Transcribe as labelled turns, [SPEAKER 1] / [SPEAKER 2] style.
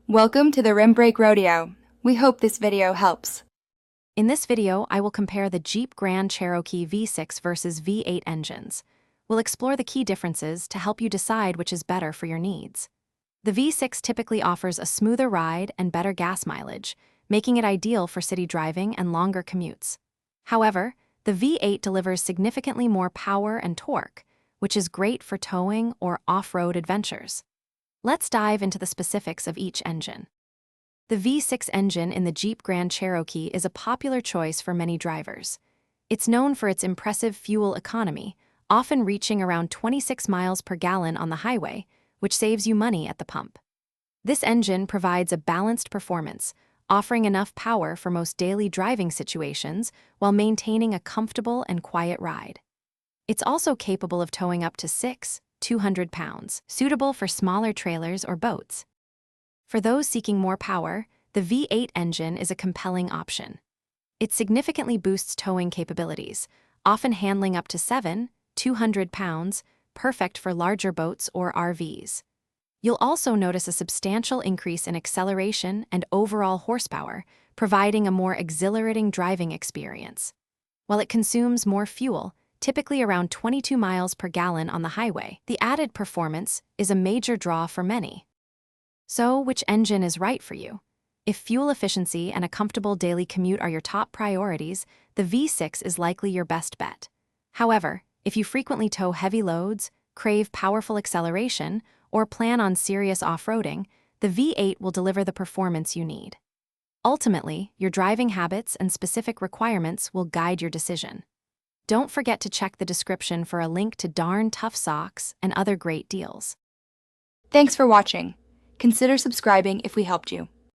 [SPEAKER 1] Welcome to the Rim Break Rodeo. We hope this video helps.
[SPEAKER 2] In this video, I will compare the Jeep Grand Cherokee V6 versus V8 engines. We'll explore the key differences to help you decide which is better for your needs. The V6 typically offers a smoother ride and better gas mileage, making it ideal for city driving and longer commutes. However, the V8 delivers significantly more power and torque, which is great for towing or off-road adventures. Let's dive into the specifics of each engine. The V6 engine in the Jeep Grand Cherokee is a popular choice for many drivers. It's known for its impressive fuel economy, often reaching around 26 miles per gallon on the highway, which saves you money at the pump. This engine provides a balanced performance, offering enough power for most daily driving situations while maintaining a comfortable and quiet ride. It's also capable of towing up to 200 pounds, suitable for smaller trailers or boats. For those seeking more power, the V8 engine is a compelling option. It significantly boosts towing capabilities, often handling up to 200 pounds, perfect for larger boats or RVs. You'll also notice a substantial increase in acceleration and overall horsepower, providing a more exhilarating driving experience. While it consumes more fuel, typically around 22 miles per gallon on the highway, the added performance is a major draw for many. So, which engine is right for you? If fuel efficiency and a comfortable daily commute are your top priorities, the V6 is likely your best bet. However, if you frequently tow heavy loads, crave powerful acceleration, or plan on serious off-roading, the V8 will deliver the performance you need. Ultimately, your driving habits and specific requirements will guide your decision. Don't forget to check the description for a link to Darn Tough socks and other great deals.
[SPEAKER 1] Thanks for watching. Consider subscribing if we helped you.